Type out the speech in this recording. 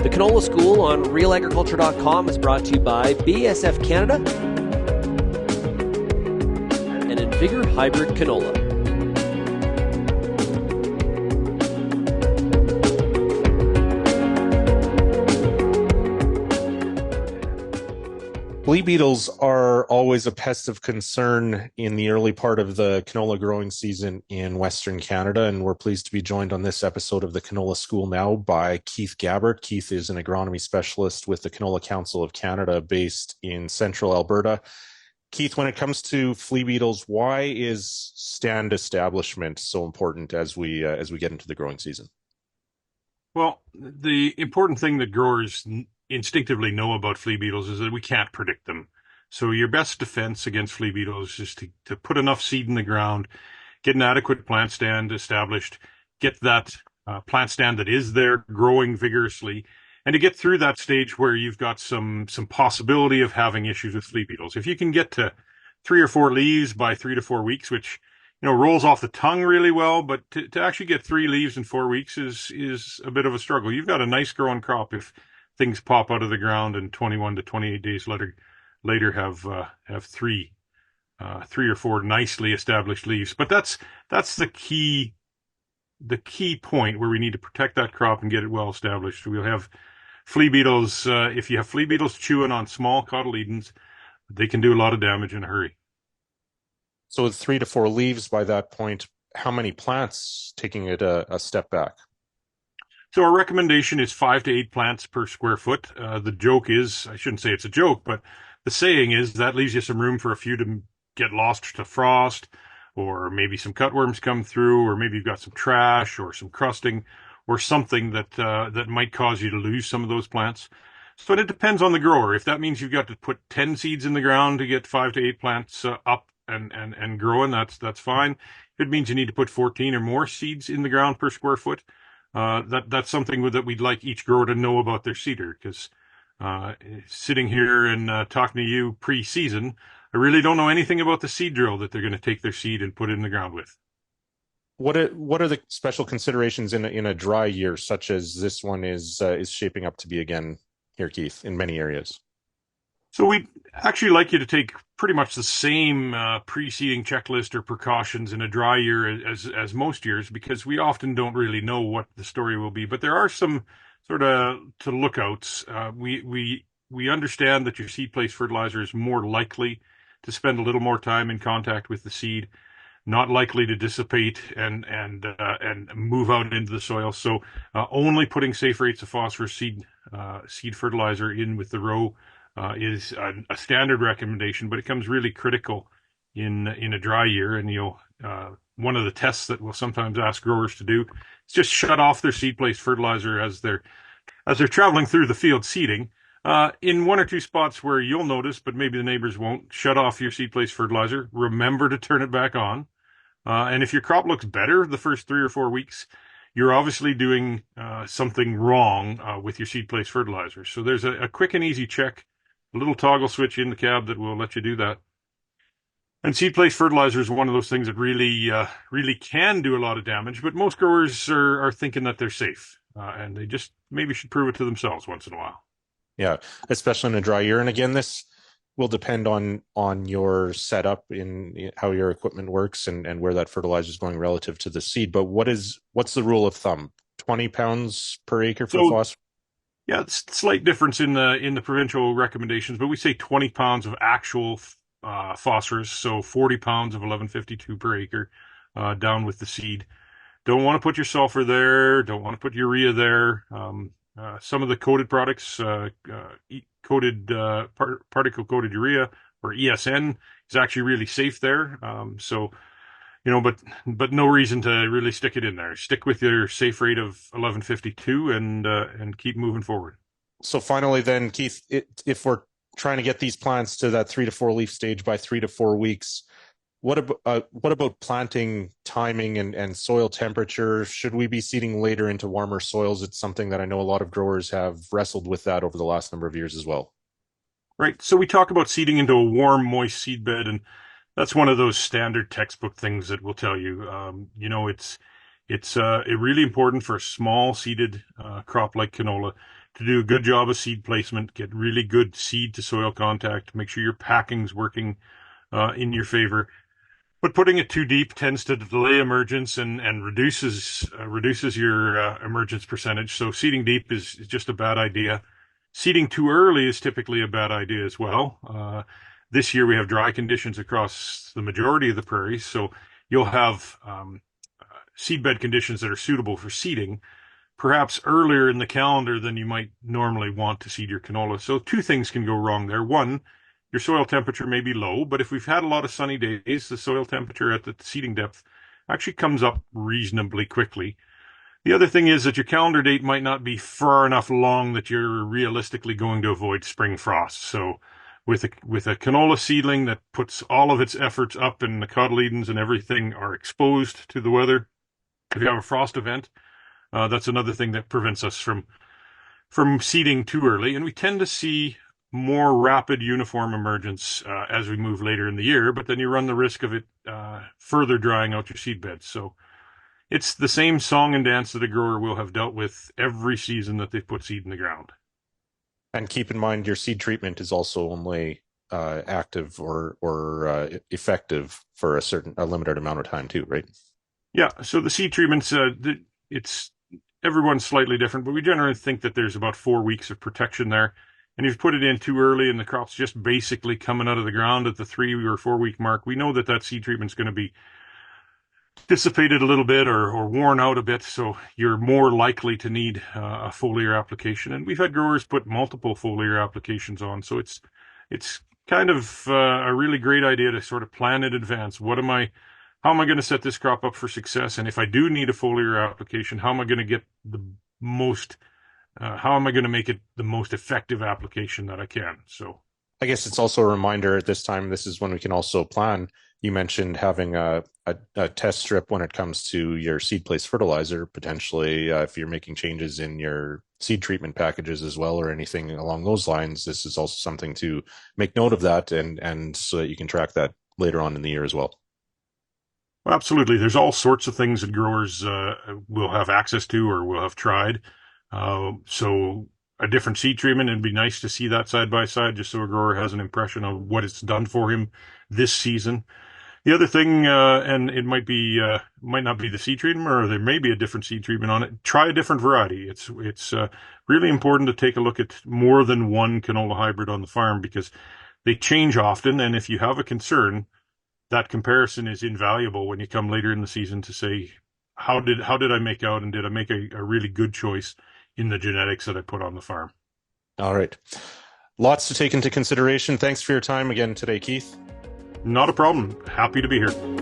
The Canola School on RealAgriculture.com is brought to you by BASF Canada and Invigor Hybrid Canola. Flea beetles are always a pest of concern in the early part of the canola growing season in Western Canada, and we're pleased to be joined on this episode of the Canola School now by Keith Gabert. Keith is an agronomy specialist with the Canola Council of Canada based in central Alberta. Keith, when it comes to flea beetles, why is stand establishment so important as we get into the growing season? Well, the important thing that growers instinctively know about flea beetles is that we can't predict them. So your best defense against flea beetles is to put enough seed in the ground, get an adequate plant stand established, get that plant stand that is there growing vigorously, and to get through that stage where you've got some possibility of having issues with flea beetles. If you can get to 3 or 4 leaves by 3 to 4 weeks, which rolls off the tongue really well, but to actually get 3 leaves in 4 weeks is a bit of a struggle. You've got a nice growing crop if things pop out of the ground and 21 to 28 days later have 3 or 4 nicely established leaves. But that's the key point where we need to protect that crop and get it well established. We'll have flea beetles. If you have flea beetles chewing on small cotyledons, they can do a lot of damage in a hurry. So with 3 to 4 leaves by that point, how many plants, taking it a step back? So our recommendation is 5 to 8 plants per square foot. The joke is, I shouldn't say it's a joke, but the saying is that leaves you some room for a few to get lost to frost, or maybe some cutworms come through, or maybe you've got some trash or some crusting or something that might cause you to lose some of those plants. So it depends on the grower. If that means you've got to put 10 seeds in the ground to get 5 to 8 plants up and growing, that's fine. If it means you need to put 14 or more seeds in the ground per square foot, that's something that we'd like each grower to know about their seeder, because sitting here and talking to you pre-season, I really don't know anything about the seed drill that they're going to take their seed and put it in the ground with. What are the special considerations in a dry year, such as this one is shaping up to be again here, Keith, in many areas? So we'd actually like you to take pretty much the same preceding checklist or precautions in a dry year as most years, because we often don't really know what the story will be. But there are some sort of to lookouts. We understand that your seed place fertilizer is more likely to spend a little more time in contact with the seed, not likely to dissipate and move out into the soil. So only putting safe rates of phosphorus seed fertilizer in with the row is a standard recommendation, but it comes really critical in a dry year. And one of the tests that we'll sometimes ask growers to do is just shut off their seed place fertilizer as they're traveling through the field seeding. In 1 or 2 spots where you'll notice, but maybe the neighbors won't, shut off your seed place fertilizer. Remember to turn it back on. And if your crop looks better the first 3 or 4 weeks, you're obviously doing something wrong with your seed place fertilizer. So there's a quick and easy check, a little toggle switch in the cab that will let you do that. And seed place fertilizer is one of those things that really can do a lot of damage, but most growers are thinking that they're safe, and they just maybe should prove it to themselves once in a while. Yeah, especially in a dry year. And again, this will depend on your setup in how your equipment works and where that fertilizer is going relative to the seed. But what's the rule of thumb? 20 pounds per acre for phosphorus? Yeah, it's a slight difference in the provincial recommendations, but we say 20 pounds of actual phosphorus, so 40 pounds of 1152 per acre down with the seed. Don't want to put your sulfur there. Don't want to put urea there. Some of the coated products, particle coated urea or ESN, is actually really safe there. But no reason to really stick it in there. Stick with your safe rate of 1152 and keep moving forward. So finally, then, Keith, if we're trying to get these plants to that 3 to 4 leaf stage by 3 to 4 weeks, what about planting timing and soil temperature? Should we be seeding later into warmer soils? It's something that I know a lot of growers have wrestled with that over the last number of years as well. Right. So we talk about seeding into a warm, moist seed bed, and that's one of those standard textbook things that will tell you, It's really important for a small seeded crop like canola to do a good job of seed placement, get really good seed to soil contact, make sure your packing's working in your favor. But putting it too deep tends to delay emergence and reduces your emergence percentage. So seeding deep is just a bad idea. Seeding too early is typically a bad idea as well. This year we have dry conditions across the majority of the prairies, so you'll have seedbed conditions that are suitable for seeding, perhaps earlier in the calendar than you might normally want to seed your canola. So two things can go wrong there. One, your soil temperature may be low, but if we've had a lot of sunny days, the soil temperature at the seeding depth actually comes up reasonably quickly. The other thing is that your calendar date might not be far enough along that you're realistically going to avoid spring frost. So with a canola seedling that puts all of its efforts up and the cotyledons and everything are exposed to the weather, if you have a frost event, that's another thing that prevents us from seeding too early. And we tend to see more rapid uniform emergence as we move later in the year, but then you run the risk of it further drying out your seed beds. So it's the same song and dance that a grower will have dealt with every season that they've put seed in the ground. And keep in mind, your seed treatment is also only active or effective for a limited amount of time too, right? Yeah. So the seed treatments, it's everyone's slightly different, but we generally think that there's about 4 weeks of protection there. And if you put it in too early and the crop's just basically coming out of the ground at the 3 or 4 week mark, we know that seed treatment's going to be dissipated a little bit or worn out a bit, so you're more likely to need a foliar application. And we've had growers put multiple foliar applications on, so it's kind of a really great idea to sort of plan in advance. How am I going to set this crop up for success? And if I do need a foliar application, how am I going to get how am I going to make it the most effective application that I can? So I guess it's also a reminder at this time, this is when we can also plan. You mentioned having a test strip when it comes to your seed place fertilizer, potentially if you're making changes in your seed treatment packages as well, or anything along those lines. This is also something to make note of that, and so that you can track that later on in the year as well. Well, absolutely. There's all sorts of things that growers will have access to or will have tried. So a different seed treatment, it'd be nice to see that side by side, just so a grower has an impression of what it's done for him this season. The other thing, and it might not be the seed treatment, or there may be a different seed treatment on it. Try a different variety. It's really important to take a look at more than one canola hybrid on the farm, because they change often. And if you have a concern, that comparison is invaluable when you come later in the season to say, how did I make out, and did I make a really good choice in the genetics that I put on the farm? All right. Lots to take into consideration. Thanks for your time again today, Keith. Not a problem. Happy to be here.